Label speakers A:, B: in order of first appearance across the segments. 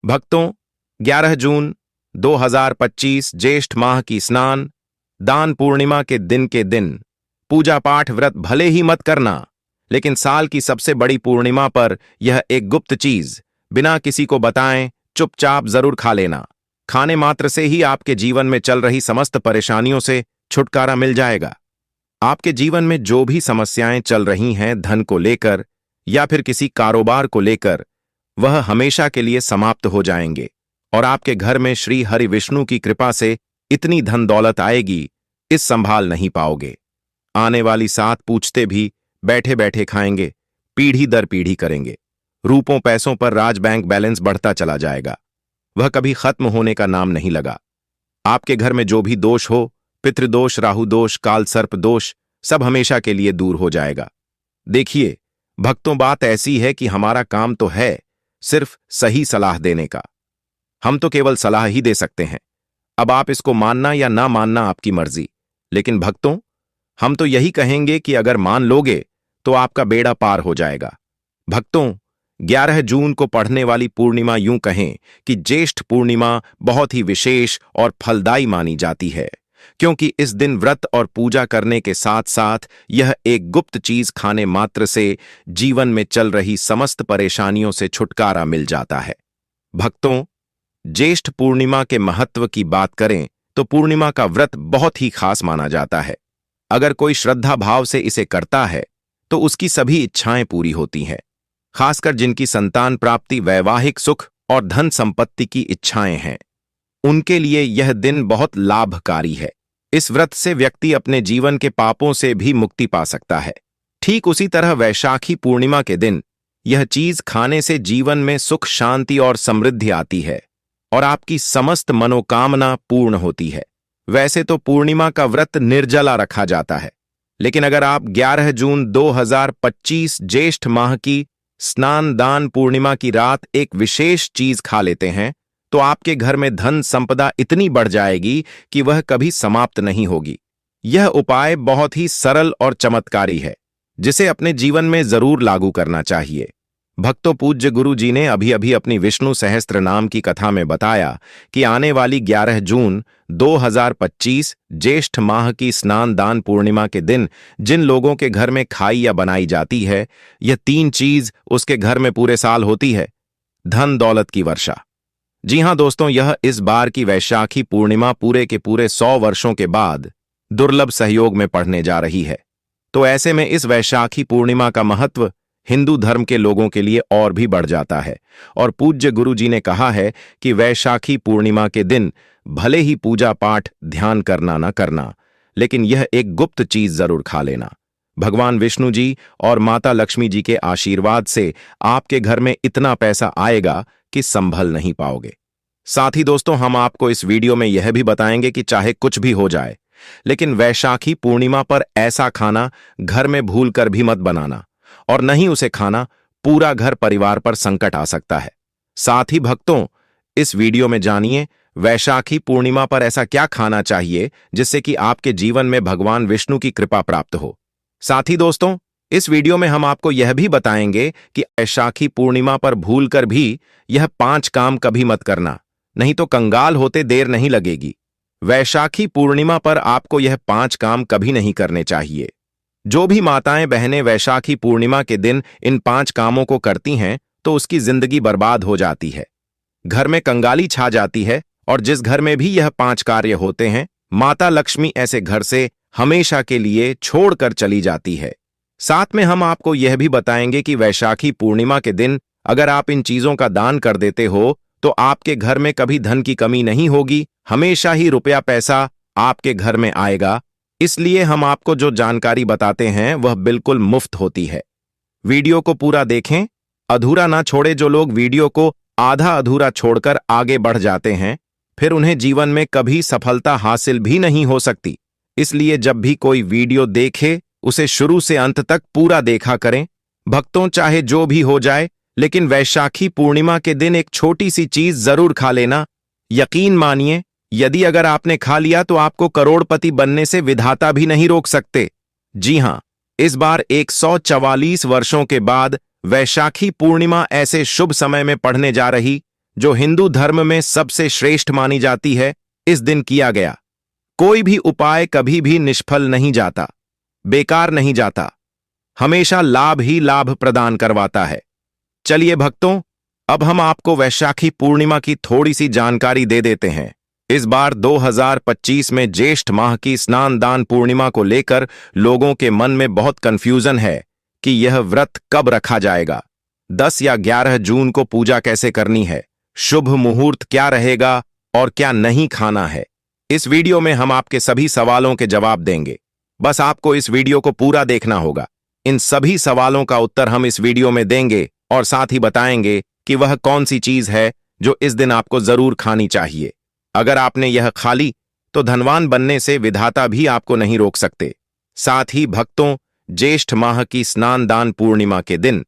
A: भक्तों, 11 जून 2025 ज्येष्ठ माह की स्नान दान पूर्णिमा के दिन पूजा पाठ व्रत भले ही मत करना, लेकिन साल की सबसे बड़ी पूर्णिमा पर यह एक गुप्त चीज बिना किसी को बताएं चुपचाप जरूर खा लेना। खाने मात्र से ही आपके जीवन में चल रही समस्त परेशानियों से छुटकारा मिल जाएगा। आपके जीवन में जो भी समस्याएं चल रही हैं, धन को लेकर या फिर किसी कारोबार को लेकर, वह हमेशा के लिए समाप्त हो जाएंगे और आपके घर में श्री हरि विष्णु की कृपा से इतनी धन दौलत आएगी, इस संभाल नहीं पाओगे। आने वाली 7 पूछते भी बैठे बैठे खाएंगे, पीढ़ी दर पीढ़ी करेंगे। रूपों पैसों पर राज बैंक बैलेंस बढ़ता चला जाएगा, वह कभी खत्म होने का नाम नहीं लगा। आपके घर में जो भी दोष हो, पितृदोष, राहु दोष, काल सर्प दोष, सब हमेशा के लिए दूर हो जाएगा। देखिए भक्तों, बात ऐसी है कि हमारा काम तो है सिर्फ सही सलाह देने का। हम तो केवल सलाह ही दे सकते हैं। अब आप इसको मानना या ना मानना आपकी मर्जी, लेकिन भक्तों, हम तो यही कहेंगे कि अगर मान लोगे तो आपका बेड़ा पार हो जाएगा। भक्तों, 11 जून को पढ़ने वाली पूर्णिमा, यूं कहें कि ज्येष्ठ पूर्णिमा, बहुत ही विशेष और फलदायी मानी जाती है, क्योंकि इस दिन व्रत और पूजा करने के साथ साथ यह एक गुप्त चीज खाने मात्र से जीवन में चल रही समस्त परेशानियों से छुटकारा मिल जाता है। भक्तों, ज्येष्ठ पूर्णिमा के महत्व की बात करें तो पूर्णिमा का व्रत बहुत ही खास माना जाता है। अगर कोई श्रद्धा भाव से इसे करता है तो उसकी सभी इच्छाएं पूरी होती हैं, खासकर जिनकी संतान प्राप्ति, वैवाहिक सुख और धन संपत्ति की इच्छाएं हैं, उनके लिए यह दिन बहुत लाभकारी है। इस व्रत से व्यक्ति अपने जीवन के पापों से भी मुक्ति पा सकता है। ठीक उसी तरह वैशाखी पूर्णिमा के दिन यह चीज खाने से जीवन में सुख, शांति और समृद्धि आती है और आपकी समस्त मनोकामना पूर्ण होती है। वैसे तो पूर्णिमा का व्रत निर्जला रखा जाता है, लेकिन अगर आप 11 जून 2025 ज्येष्ठ माह की स्नान दान पूर्णिमा की रात एक विशेष चीज खा लेते हैं तो आपके घर में धन संपदा इतनी बढ़ जाएगी कि वह कभी समाप्त नहीं होगी। यह उपाय बहुत ही सरल और चमत्कारी है, जिसे अपने जीवन में जरूर लागू करना चाहिए। भक्तों, पूज्य गुरु जी ने अभी अभी अपनी विष्णु सहस्त्र नाम की कथा में बताया कि आने वाली 11 जून 2025 ज्येष्ठ माह की स्नान दान पूर्णिमा के दिन जिन लोगों के घर में खाई या बनाई जाती है, यह 3 चीज उसके घर में पूरे साल होती है। धन दौलत की वर्षा। जी हां दोस्तों, यह इस बार की वैशाखी पूर्णिमा पूरे के पूरे 100 वर्षों के बाद दुर्लभ सहयोग में पड़ने जा रही है। तो ऐसे में इस वैशाखी पूर्णिमा का महत्व हिंदू धर्म के लोगों के लिए और भी बढ़ जाता है और पूज्य गुरु जी ने कहा है कि वैशाखी पूर्णिमा के दिन भले ही पूजा पाठ ध्यान करना ना करना, लेकिन यह एक गुप्त चीज जरूर खा लेना। भगवान विष्णु जी और माता लक्ष्मी जी के आशीर्वाद से आपके घर में इतना पैसा आएगा कि संभल नहीं पाओगे। साथ ही दोस्तों, हम आपको इस वीडियो में यह भी बताएंगे कि चाहे कुछ भी हो जाए, लेकिन वैशाखी पूर्णिमा पर ऐसा खाना घर में भूल कर भी मत बनाना, और नहीं उसे खाना पूरा घर परिवार पर संकट आ सकता है। साथ ही भक्तों, इस वीडियो में जानिए वैशाखी पूर्णिमा पर ऐसा क्या खाना चाहिए जिससे कि आपके जीवन में भगवान विष्णु की कृपा प्राप्त हो। साथ ही दोस्तों, इस वीडियो में हम आपको यह भी बताएंगे कि वैशाखी पूर्णिमा पर भूलकर भी यह 5 काम कभी मत करना, नहीं तो कंगाल होते देर नहीं लगेगी। वैशाखी पूर्णिमा पर आपको यह 5 काम कभी नहीं करने चाहिए। जो भी माताएं बहनें वैशाखी पूर्णिमा के दिन इन 5 कामों को करती हैं तो उसकी जिंदगी बर्बाद हो जाती है, घर में कंगाली छा जाती है, और जिस घर में भी यह 5 कार्य होते हैं, माता लक्ष्मी ऐसे घर से हमेशा के लिए छोड़कर चली जाती है। साथ में हम आपको यह भी बताएंगे कि वैशाखी पूर्णिमा के दिन अगर आप इन चीजों का दान कर देते हो तो आपके घर में कभी धन की कमी नहीं होगी, हमेशा ही रुपया पैसा आपके घर में आएगा। इसलिए हम आपको जो जानकारी बताते हैं वह बिल्कुल मुफ्त होती है। वीडियो को पूरा देखें, अधूरा ना छोड़े। जो लोग वीडियो को आधा अधूरा छोड़कर आगे बढ़ जाते हैं, फिर उन्हें जीवन में कभी सफलता हासिल भी नहीं हो सकती। इसलिए जब भी कोई वीडियो देखे उसे शुरू से अंत तक पूरा देखा करें। भक्तों, चाहे जो भी हो जाए, लेकिन वैशाखी पूर्णिमा के दिन एक छोटी सी चीज जरूर खा लेना। यकीन मानिए, यदि अगर आपने खा लिया तो आपको करोड़पति बनने से विधाता भी नहीं रोक सकते। जी हां, इस बार 144 वर्षों के बाद वैशाखी पूर्णिमा ऐसे शुभ समय में पड़ने जा रही जो हिंदू धर्म में सबसे श्रेष्ठ मानी जाती है, इस दिन किया गया कोई भी उपाय कभी भी निष्फल नहीं जाता, बेकार नहीं जाता, हमेशा लाभ ही लाभ प्रदान करवाता है। चलिए भक्तों, अब हम आपको वैशाखी पूर्णिमा की थोड़ी सी जानकारी दे देते हैं। इस बार 2025 में ज्येष्ठ माह की स्नान दान पूर्णिमा को लेकर लोगों के मन में बहुत कंफ्यूजन है कि यह व्रत कब रखा जाएगा, 10 या 11 जून को पूजा कैसे करनी है, शुभ मुहूर्त क्या रहेगा और क्या नहीं खाना है। इस वीडियो में हम आपके सभी सवालों के जवाब देंगे। बस आपको इस वीडियो को पूरा देखना होगा। इन सभी सवालों का उत्तर हम इस वीडियो में देंगे और साथ ही बताएंगे कि वह कौन सी चीज है जो इस दिन आपको जरूर खानी चाहिए। अगर आपने यह खा ली तो धनवान बनने से विधाता भी आपको नहीं रोक सकते। साथ ही भक्तों, ज्येष्ठ माह की स्नान दान पूर्णिमा के दिन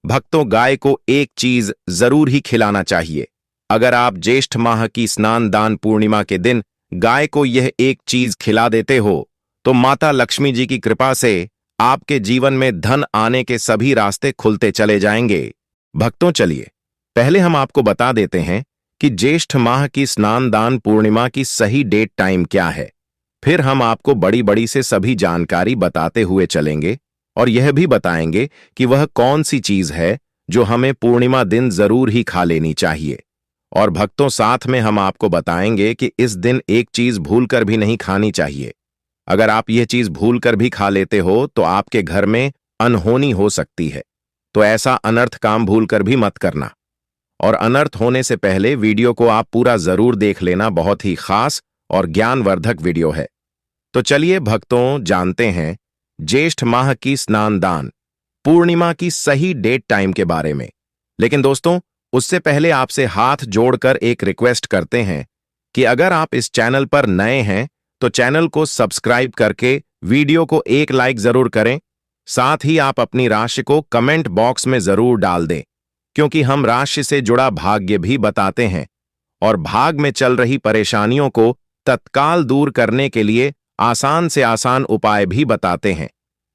A: भक्तों गाय को एक चीज जरूर ही खिलाना चाहिए। अगर आप ज्येष्ठ माह की स्नान दान पूर्णिमा के दिन गाय को यह एक चीज खिला देते हो तो माता लक्ष्मी जी की कृपा से आपके जीवन में धन आने के सभी रास्ते खुलते चले जाएंगे। भक्तों चलिए, पहले हम आपको बता देते हैं कि ज्येष्ठ माह की स्नान दान पूर्णिमा की सही डेट टाइम क्या है। फिर हम आपको बड़ी बड़ी से सभी जानकारी बताते हुए चलेंगे और यह भी बताएंगे कि वह कौन सी चीज है जो हमें पूर्णिमा दिन जरूर ही खा लेनी चाहिए। और भक्तों, साथ में हम आपको बताएंगे कि इस दिन एक चीज भूलकर भी नहीं खानी चाहिए। अगर आप यह चीज भूलकर भी खा लेते हो तो आपके घर में अनहोनी हो सकती है, तो ऐसा अनर्थ काम भूलकर भी मत करना। और अनर्थ होने से पहले वीडियो को आप पूरा जरूर देख लेना, बहुत ही खास और ज्ञानवर्धक वीडियो है। तो चलिए भक्तों, जानते हैं ज्येष्ठ माह की स्नान दान पूर्णिमा की सही डेट टाइम के बारे में। लेकिन दोस्तों, उससे पहले आपसे हाथ जोड़कर एक रिक्वेस्ट करते हैं कि अगर आप इस चैनल पर नए हैं तो चैनल को सब्सक्राइब करके वीडियो को एक लाइक जरूर करें। साथ ही आप अपनी राशि को कमेंट बॉक्स में जरूर डाल दें, क्योंकि हम राशि से जुड़ा भाग्य भी बताते हैं और भाग में चल रही परेशानियों को तत्काल दूर करने के लिए आसान से आसान उपाय भी बताते हैं।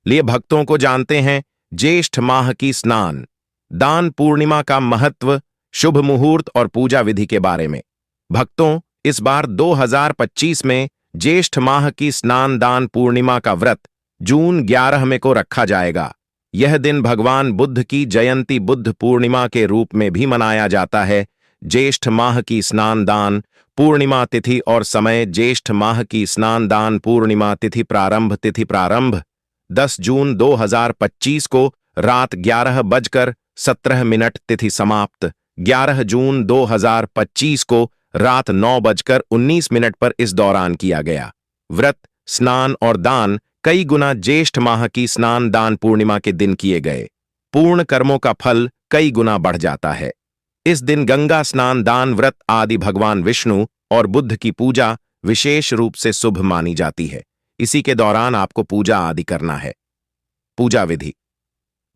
A: लिए भक्तों को जानते हैं ज्येष्ठ माह की स्नान दान पूर्णिमा का महत्व, शुभ मुहूर्त और पूजा विधि के बारे में। भक्तों, इस बार 2025 में ज्येष्ठ माह की स्नान दान पूर्णिमा का व्रत जून 11 को रखा जाएगा। यह दिन भगवान बुद्ध की जयंती बुद्ध पूर्णिमा के रूप में भी मनाया जाता है। ज्येष्ठ माह की स्नान दान पूर्णिमा तिथि और समय। ज्येष्ठ माह की स्नान दान पूर्णिमा तिथि प्रारंभ 10 जून 2025 को रात 11:17 तिथि समाप्त 11 जून 2025 को रात 9:19 पर इस दौरान किया गया। व्रत, स्नान और दान कई गुना ज्येष्ठ माह की स्नान दान पूर्णिमा के दिन किए गए पूर्ण कर्मों का फल कई गुना बढ़ जाता है। इस दिन गंगा स्नान, दान, व्रत आदि भगवान विष्णु और बुद्ध की पूजा विशेष रूप से शुभ मानी जाती है। इसी के दौरान आपको पूजा आदि करना है। पूजा विधि: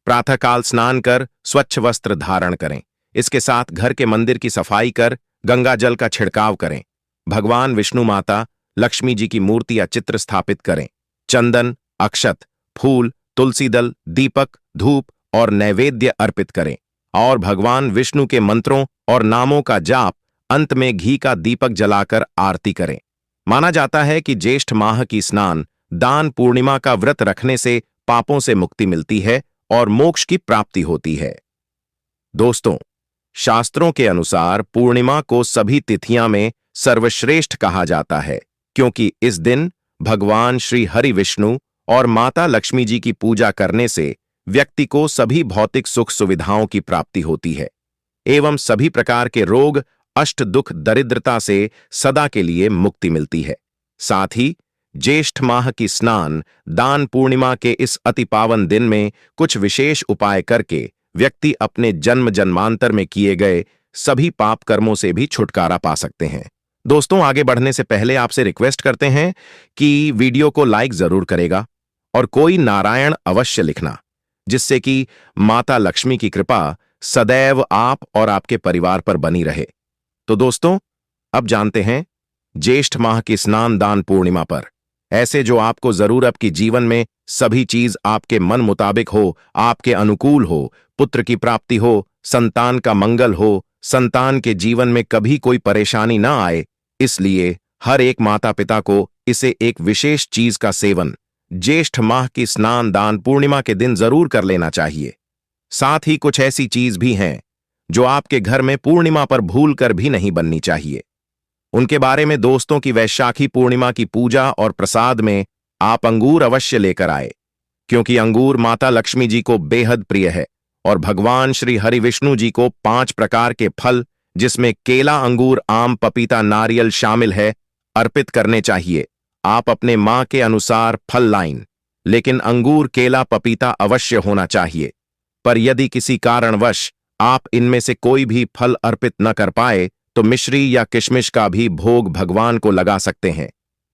A: प्रातःकाल स्नान कर स्वच्छ वस्त्र धारण करें। इसके साथ घर के मंदिर की सफाई कर गंगा जल का छिड़काव करें। भगवान विष्णु, माता लक्ष्मी जी की मूर्ति या चित्र स्थापित करें। चंदन, अक्षत, फूल, तुलसी दल, दीपक, धूप और नैवेद्य अर्पित करें और भगवान विष्णु के मंत्रों और नामों का जाप, अंत में घी का दीपक जलाकर आरती करें। माना जाता है कि ज्येष्ठ माह की स्नान दान पूर्णिमा का व्रत रखने से पापों से मुक्ति मिलती है और मोक्ष की प्राप्ति होती है। दोस्तों, शास्त्रों के अनुसार पूर्णिमा को सभी तिथियां में सर्वश्रेष्ठ कहा जाता है, क्योंकि इस दिन भगवान श्री हरि विष्णु और माता लक्ष्मी जी की पूजा करने से व्यक्ति को सभी भौतिक सुख सुविधाओं की प्राप्ति होती है एवं सभी प्रकार के रोग, अष्ट दुख, दरिद्रता से सदा के लिए मुक्ति मिलती है। साथ ही ज्येष्ठ माह की स्नान दान पूर्णिमा के इस अति पावन दिन में कुछ विशेष उपाय करके व्यक्ति अपने जन्म जन्मांतर में किए गए सभी पाप कर्मों से भी छुटकारा पा सकते हैं। दोस्तों, आगे बढ़ने से पहले आपसे रिक्वेस्ट करते हैं कि वीडियो को लाइक जरूर करेगा और कोई नारायण अवश्य लिखना, जिससे कि माता लक्ष्मी की कृपा सदैव आप और आपके परिवार पर बनी रहे। तो दोस्तों, अब जानते हैं ज्येष्ठ माह की स्नान दान पूर्णिमा पर ऐसे जो आपको जरूर आपकी जीवन में सभी चीज आपके मन मुताबिक हो, आपके अनुकूल हो, पुत्र की प्राप्ति हो, संतान का मंगल हो, संतान के जीवन में कभी कोई परेशानी न आए, इसलिए हर एक माता पिता को इसे एक विशेष चीज का सेवन ज्येष्ठ माह की स्नान दान पूर्णिमा के दिन जरूर कर लेना चाहिए। साथ ही कुछ ऐसी चीज भी हैं जो आपके घर में पूर्णिमा पर भूल कर भी नहीं बननी चाहिए। उनके बारे में दोस्तों की वैशाखी पूर्णिमा की पूजा और प्रसाद में आप अंगूर अवश्य लेकर आए, क्योंकि अंगूर माता लक्ष्मी जी को बेहद प्रिय है और भगवान श्री हरि विष्णु जी को 5 प्रकार के फल, जिसमें केला, अंगूर, आम, पपीता, नारियल शामिल है, अर्पित करने चाहिए। आप अपने मां के अनुसार फल लाइन, लेकिन अंगूर, केला, पपीता अवश्य होना चाहिए। पर यदि किसी कारणवश आप इनमें से कोई भी फल अर्पित न कर पाए तो मिश्री या किशमिश का भी भोग भगवान को लगा सकते हैं,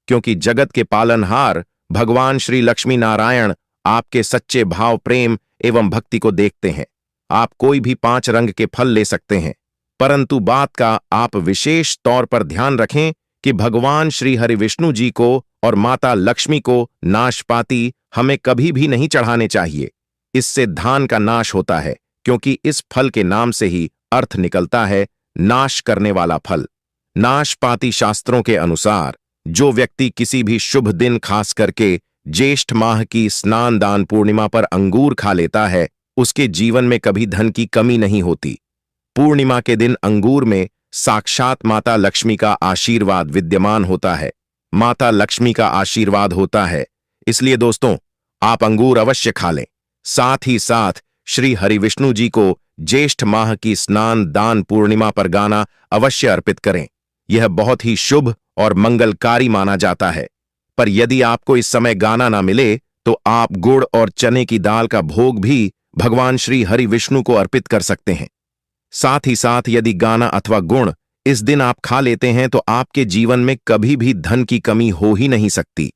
A: क्योंकि जगत के पालनहार भगवान श्री लक्ष्मी नारायण आपके सच्चे भाव, प्रेम एवं भक्ति को देखते हैं। आप कोई भी 5 रंग के फल ले सकते हैं, परंतु बात का आप विशेष तौर पर ध्यान रखें कि भगवान श्री हरि विष्णु जी को और माता लक्ष्मी को नाशपाती हमें कभी भी नहीं चढ़ाने चाहिए। इससे धान का नाश होता है, क्योंकि इस फल के नाम से ही अर्थ निकलता है नाश करने वाला फल। नाशपाती शास्त्रों के अनुसार जो व्यक्ति किसी भी शुभ दिन, खास करके ज्येष्ठ माह की स्नान दान पूर्णिमा पर अंगूर खा लेता है, उसके जीवन में कभी धन की कमी नहीं होती। पूर्णिमा के दिन अंगूर में साक्षात माता लक्ष्मी का आशीर्वाद विद्यमान होता है। माता लक्ष्मी का आशीर्वाद होता है, इसलिए दोस्तों आप अंगूर अवश्य खा लें। साथ ही साथ श्री हरि विष्णु जी को ज्येष्ठ माह की स्नान दान पूर्णिमा पर गाना अवश्य अर्पित करें। यह बहुत ही शुभ और मंगलकारी माना जाता है। पर यदि आपको इस समय गाना ना मिले तो आप गुड़ और चने की दाल का भोग भी भगवान श्री हरि विष्णु को अर्पित कर सकते हैं। साथ ही साथ यदि गाना अथवा गुण इस दिन आप खा लेते हैं तो आपके जीवन में कभी भी धन की कमी हो ही नहीं सकती।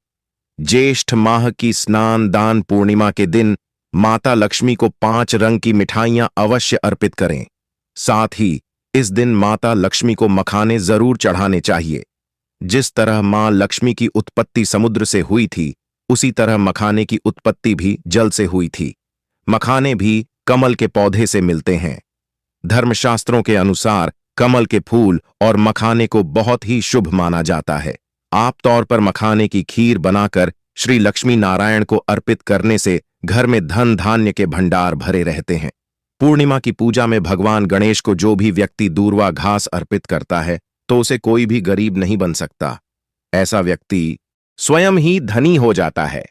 A: ज्येष्ठ माह की स्नान दान पूर्णिमा के दिन माता लक्ष्मी को 5 रंग की मिठाइयां अवश्य अर्पित करें। साथ ही इस दिन माता लक्ष्मी को मखाने जरूर चढ़ाने चाहिए। जिस तरह मां लक्ष्मी की उत्पत्ति समुद्र से हुई थी, उसी तरह मखाने की उत्पत्ति भी जल से हुई थी। मखाने भी कमल के पौधे से मिलते हैं। धर्मशास्त्रों के अनुसार कमल के फूल और मखाने को बहुत ही शुभ माना जाता है। आप तौर पर मखाने की खीर बनाकर श्री लक्ष्मी नारायण को अर्पित करने से घर में धन धान्य के भंडार भरे रहते हैं। पूर्णिमा की पूजा में भगवान गणेश को जो भी व्यक्ति दूर्वा घास अर्पित करता है तो उसे कोई भी गरीब नहीं बन सकता। ऐसा व्यक्ति स्वयं ही धनी हो जाता है।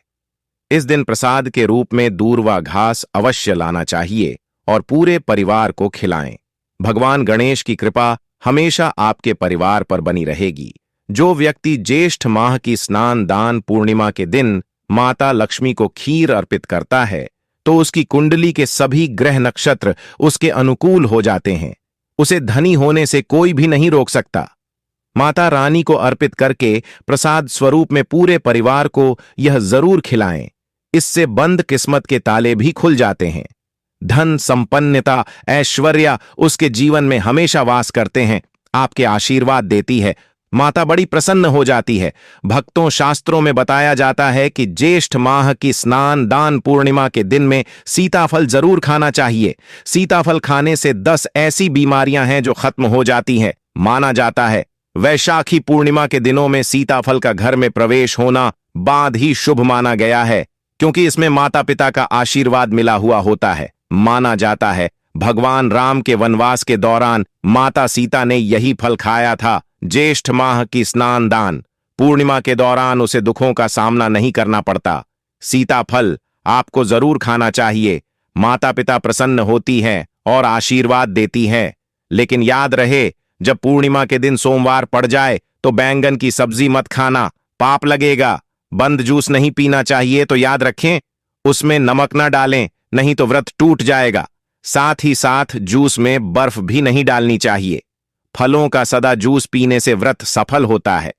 A: इस दिन प्रसाद के रूप में दूर्वा घास अवश्य लाना चाहिए और पूरे परिवार को खिलाएं। भगवान गणेश की कृपा हमेशा आपके परिवार पर बनी रहेगी। जो व्यक्ति ज्येष्ठ माह की स्नान दान पूर्णिमा के दिन माता लक्ष्मी को खीर अर्पित करता है तो उसकी कुंडली के सभी ग्रह नक्षत्र उसके अनुकूल हो जाते हैं। उसे धनी होने से कोई भी नहीं रोक सकता। माता रानी को अर्पित करके प्रसाद स्वरूप में पूरे परिवार को यह जरूर खिलाएं। इससे बंद किस्मत के ताले भी खुल जाते हैं। धन, संपन्नता, ऐश्वर्य उसके जीवन में हमेशा वास करते हैं। आपके आशीर्वाद देती है। माता बड़ी प्रसन्न हो जाती है। भक्तों, शास्त्रों में बताया जाता है कि ज्येष्ठ माह की स्नान दान पूर्णिमा के दिन में सीताफल जरूर खाना चाहिए। सीताफल खाने से 10 ऐसी बीमारियां हैं जो खत्म हो जाती हैं। माना जाता है वैशाखी पूर्णिमा के दिनों में सीताफल का घर में प्रवेश होना बाद ही शुभ माना गया है, क्योंकि इसमें माता पिता का आशीर्वाद मिला हुआ होता है। माना जाता है भगवान राम के वनवास के दौरान माता सीता ने यही फल खाया था। ज्येष्ठ माह की स्नान दान पूर्णिमा के दौरान उसे दुखों का सामना नहीं करना पड़ता। सीताफल आपको जरूर खाना चाहिए। माता पिता प्रसन्न होती हैं और आशीर्वाद देती हैं। लेकिन याद रहे, जब पूर्णिमा के दिन सोमवार पड़ जाए तो बैंगन की सब्जी मत खाना, पाप लगेगा। बंद जूस नहीं पीना चाहिए, तो याद रखें उसमें नमक न डालें, नहीं तो व्रत टूट जाएगा। साथ ही साथ जूस में बर्फ भी नहीं डालनी चाहिए। फलों का सदा जूस पीने से व्रत सफल होता है।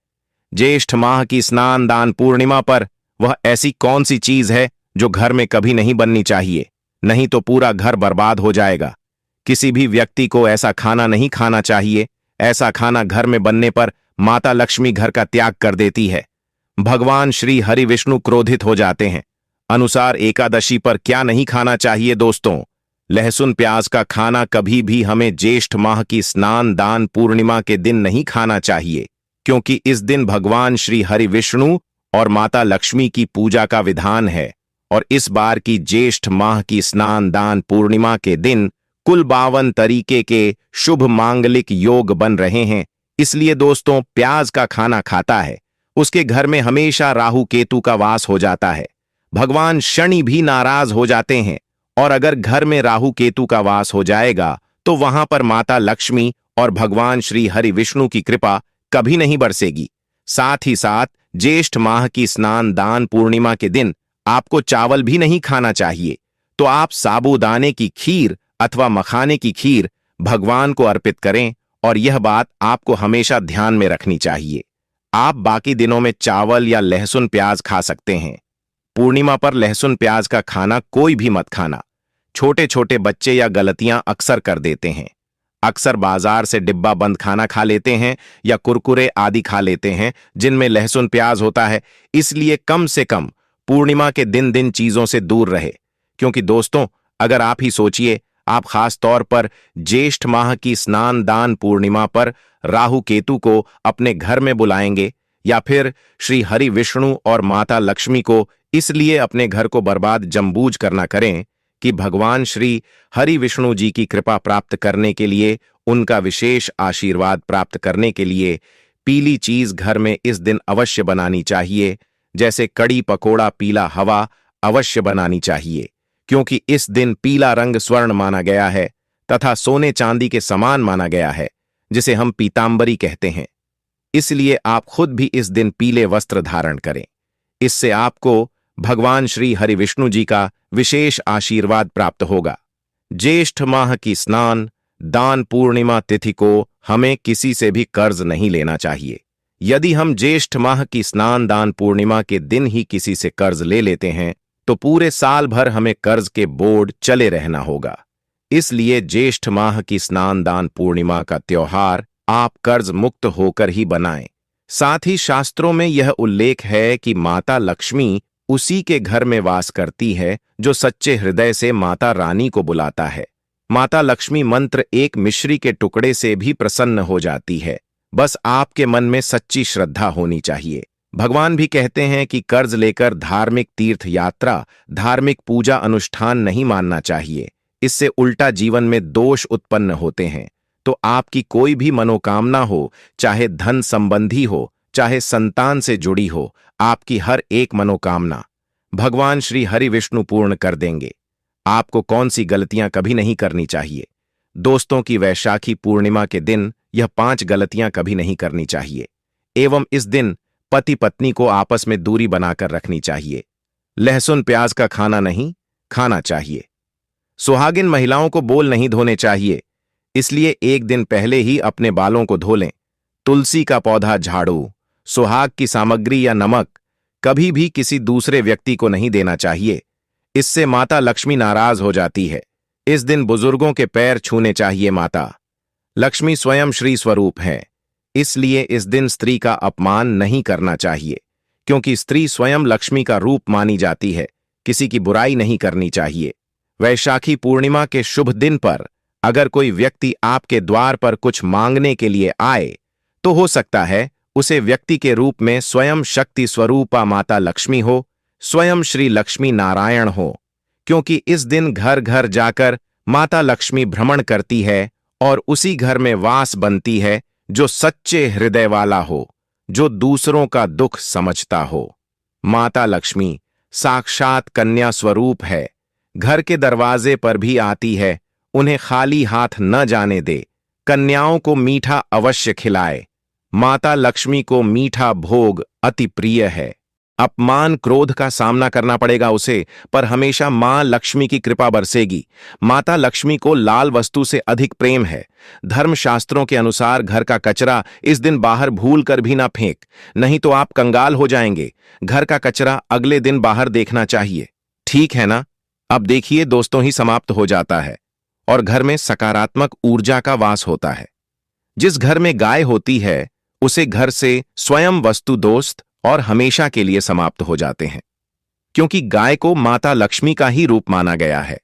A: ज्येष्ठ माह की स्नान दान पूर्णिमा पर वह ऐसी कौन सी चीज है जो घर में कभी नहीं बननी चाहिए, नहीं तो पूरा घर बर्बाद हो जाएगा। किसी भी व्यक्ति को ऐसा खाना नहीं खाना चाहिए। ऐसा खाना घर में बनने पर माता लक्ष्मी घर का त्याग कर देती है। भगवान श्री हरि विष्णु क्रोधित हो जाते हैं। अनुसार एकादशी पर क्या नहीं खाना चाहिए दोस्तों? लहसुन प्याज का खाना कभी भी हमें ज्येष्ठ माह की स्नान दान पूर्णिमा के दिन नहीं खाना चाहिए, क्योंकि इस दिन भगवान श्री हरि विष्णु और माता लक्ष्मी की पूजा का विधान है। और इस बार की ज्येष्ठ माह की स्नान दान पूर्णिमा के दिन कुल 52 तरीके के शुभ मांगलिक योग बन रहे हैं। इसलिए दोस्तों, प्याज का खाना खाता है उसके घर में हमेशा राहु केतु का वास हो जाता है। भगवान शनि भी नाराज हो जाते हैं, और अगर घर में राहु केतु का वास हो जाएगा तो वहां पर माता लक्ष्मी और भगवान श्री हरि विष्णु की कृपा कभी नहीं बरसेगी। साथ ही साथ ज्येष्ठ माह की स्नान दान पूर्णिमा के दिन आपको चावल भी नहीं खाना चाहिए। तो आप साबूदाने की खीर अथवा मखाने की खीर भगवान को अर्पित करें, और यह बात आपको हमेशा ध्यान में रखनी चाहिए। आप बाकी दिनों में चावल या लहसुन प्याज खा सकते हैं। पूर्णिमा पर लहसुन प्याज का खाना कोई भी मत खाना। छोटे छोटे बच्चे या गलतियां अक्सर कर देते हैं। अक्सर बाजार से डिब्बा बंद खाना खा लेते हैं या कुरकुरे आदि खा लेते हैं जिनमें लहसुन प्याज होता है। इसलिए कम से कम पूर्णिमा के दिन चीजों से दूर रहे। क्योंकि दोस्तों, अगर आप ही सोचिए, आप खास तौर पर ज्येष्ठ माह की स्नान दान पूर्णिमा पर राहु केतु को अपने घर में बुलाएंगे या फिर श्री हरि विष्णु और माता लक्ष्मी को इसलिए अपने घर को बर्बाद जमबूझ करना करें कि भगवान श्री हरि विष्णु जी की कृपा प्राप्त करने के लिए, उनका विशेष आशीर्वाद प्राप्त करने के लिए पीली चीज घर में इस दिन अवश्य बनानी चाहिए। जैसे कड़ी पकोड़ा पीला हवा अवश्य बनानी चाहिए, क्योंकि इस दिन पीला रंग स्वर्ण माना गया है तथा सोने चांदी के समान माना गया है, जिसे हम पीतांबरी कहते हैं। इसलिए आप खुद भी इस दिन पीले वस्त्र धारण करें। इससे आपको भगवान श्री हरि विष्णु जी का विशेष आशीर्वाद प्राप्त होगा। ज्येष्ठ माह की स्नान दान पूर्णिमा तिथि को हमें किसी से भी कर्ज नहीं लेना चाहिए। यदि हम ज्येष्ठ माह की स्नान दान पूर्णिमा के दिन ही किसी से कर्ज ले लेते हैं तो पूरे साल भर हमें कर्ज के बोझ चले रहना होगा। इसलिए ज्येष्ठ माह की स्नान दान पूर्णिमा का त्योहार आप कर्ज मुक्त होकर ही बनाएं। साथ ही शास्त्रों में यह उल्लेख है कि माता लक्ष्मी उसी के घर में वास करती है जो सच्चे हृदय से माता रानी को बुलाता है। माता लक्ष्मी मंत्र एक मिश्री के टुकड़े से भी प्रसन्न हो जाती है। बस आपके मन में सच्ची श्रद्धा होनी चाहिए। भगवान भी कहते हैं कि कर्ज लेकर धार्मिक तीर्थ यात्रा, धार्मिक पूजा अनुष्ठान नहीं मानना चाहिए। इससे उल्टा जीवन में दोष उत्पन्न होते हैं। तो आपकी कोई भी मनोकामना हो, चाहे धन संबंधी हो, चाहे संतान से जुड़ी हो, आपकी हर एक मनोकामना भगवान श्री हरि विष्णु पूर्ण कर देंगे। आपको कौन सी गलतियां कभी नहीं करनी चाहिए? दोस्तों की वैशाखी पूर्णिमा के दिन यह 5 गलतियां कभी नहीं करनी चाहिए। एवं इस दिन पति पत्नी को आपस में दूरी बनाकर रखनी चाहिए। लहसुन प्याज का खाना नहीं खाना चाहिए। सुहागिन महिलाओं को बोल नहीं धोने चाहिए, इसलिए एक दिन पहले ही अपने बालों को धो लें। तुलसी का पौधा, झाड़ू, सुहाग की सामग्री या नमक कभी भी किसी दूसरे व्यक्ति को नहीं देना चाहिए। इससे माता लक्ष्मी नाराज हो जाती है। इस दिन बुजुर्गों के पैर छूने चाहिए। माता लक्ष्मी स्वयं श्री स्वरूप है, इसलिए इस दिन स्त्री का अपमान नहीं करना चाहिए, क्योंकि स्त्री स्वयं लक्ष्मी का रूप मानी जाती है। किसी की बुराई नहीं करनी चाहिए। वैशाखी पूर्णिमा के शुभ दिन पर अगर कोई व्यक्ति आपके द्वार पर कुछ मांगने के लिए आए तो हो सकता है उसे व्यक्ति के रूप में स्वयं शक्ति स्वरूपा माता लक्ष्मी हो, स्वयं श्री लक्ष्मी नारायण हो, क्योंकि इस दिन घर घर जाकर माता लक्ष्मी भ्रमण करती है और उसी घर में वास बनती है जो सच्चे हृदय वाला हो, जो दूसरों का दुख समझता हो। माता लक्ष्मी साक्षात कन्या स्वरूप है। घर के दरवाजे पर भी आती है। उन्हें खाली हाथ न जाने दे। कन्याओं को मीठा अवश्य खिलाए। माता लक्ष्मी को मीठा भोग अति प्रिय है। अपमान क्रोध का सामना करना पड़ेगा उसे, पर हमेशा मां लक्ष्मी की कृपा बरसेगी। माता लक्ष्मी को लाल वस्तु से अधिक प्रेम है। धर्मशास्त्रों के अनुसार घर का कचरा इस दिन बाहर भूल कर भी ना फेंक, नहीं तो आप कंगाल हो जाएंगे। घर का कचरा अगले दिन बाहर देखना चाहिए। ठीक है ना? अब देखिए दोस्तों, ही समाप्त हो जाता है और घर में सकारात्मक ऊर्जा का वास होता है। जिस घर में गाय होती है उसे घर से स्वयं वस्तु दोस्त और हमेशा के लिए समाप्त हो जाते हैं, क्योंकि गाय को माता लक्ष्मी का ही रूप माना गया है।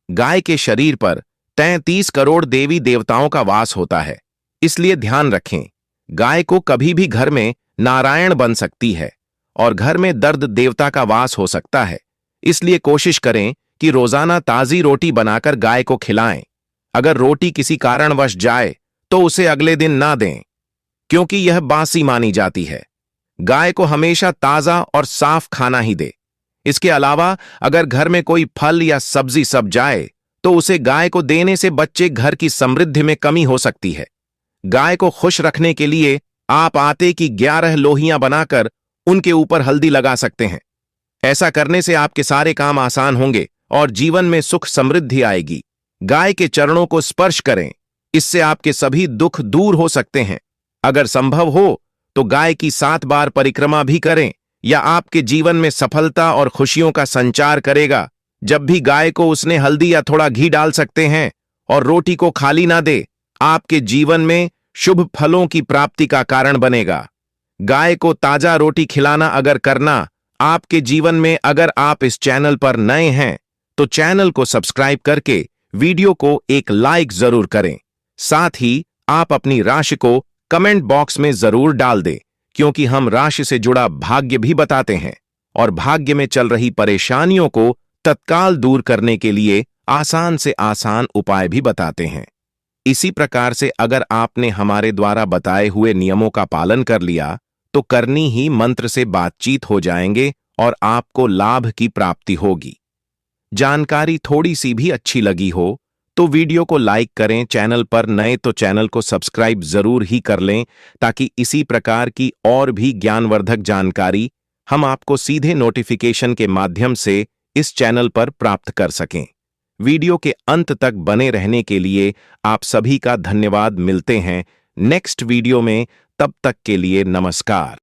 A: गाय के शरीर पर 33 करोड़ देवी देवताओं का वास होता है, इसलिए ध्यान रखें, गाय को कभी भी घर में नारायण बन सकती है और घर में दर्द देवता का वास हो सकता है। इसलिए कोशिश करें कि रोजाना ताजी रोटी बनाकर गाय को खिलाएं। अगर रोटी किसी कारणवश जाए तो उसे अगले दिन ना दें, क्योंकि यह बासी मानी जाती है। गाय को हमेशा ताजा और साफ खाना ही दे। इसके अलावा अगर घर में कोई फल या सब्जी सब जाए तो उसे गाय को देने से बच्चे घर की समृद्धि में कमी हो सकती है। गाय को खुश रखने के लिए आप आटे की 11 लोहियां बनाकर उनके ऊपर हल्दी लगा सकते हैं। ऐसा करने से आपके सारे काम आसान होंगे और जीवन में सुख समृद्धि आएगी। गाय के चरणों को स्पर्श करें, इससे आपके सभी दुख दूर हो सकते हैं। अगर संभव हो तो गाय की 7 बार परिक्रमा भी करें, या आपके जीवन में सफलता और खुशियों का संचार करेगा। जब भी गाय को उसने हल्दी या थोड़ा घी डाल सकते हैं और रोटी को खाली ना दे, आपके जीवन में शुभ फलों की प्राप्ति का कारण बनेगा। गाय को ताजा रोटी खिलाना अगर करना आपके जीवन में, अगर आप इस चैनल पर नए हैं तो चैनल को सब्सक्राइब करके वीडियो को एक लाइक जरूर करें। साथ ही आप अपनी राशि को कमेंट बॉक्स में जरूर डाल दें, क्योंकि हम राशि से जुड़ा भाग्य भी बताते हैं और भाग्य में चल रही परेशानियों को तत्काल दूर करने के लिए आसान से आसान उपाय भी बताते हैं। इसी प्रकार से अगर आपने हमारे द्वारा बताए हुए नियमों का पालन कर लिया तो करनी ही मंत्र से बातचीत हो जाएंगे और आपको लाभ की प्राप्ति होगी। जानकारी थोड़ी सी भी अच्छी लगी हो तो वीडियो को लाइक करें, चैनल पर नए तो चैनल को सब्सक्राइब जरूर ही कर लें, ताकि इसी प्रकार की और भी ज्ञानवर्धक जानकारी हम आपको सीधे नोटिफिकेशन के माध्यम से इस चैनल पर प्राप्त कर सकें। वीडियो के अंत तक बने रहने के लिए आप सभी का धन्यवाद। मिलते हैं नेक्स्ट वीडियो में, तब तक के लिए नमस्कार।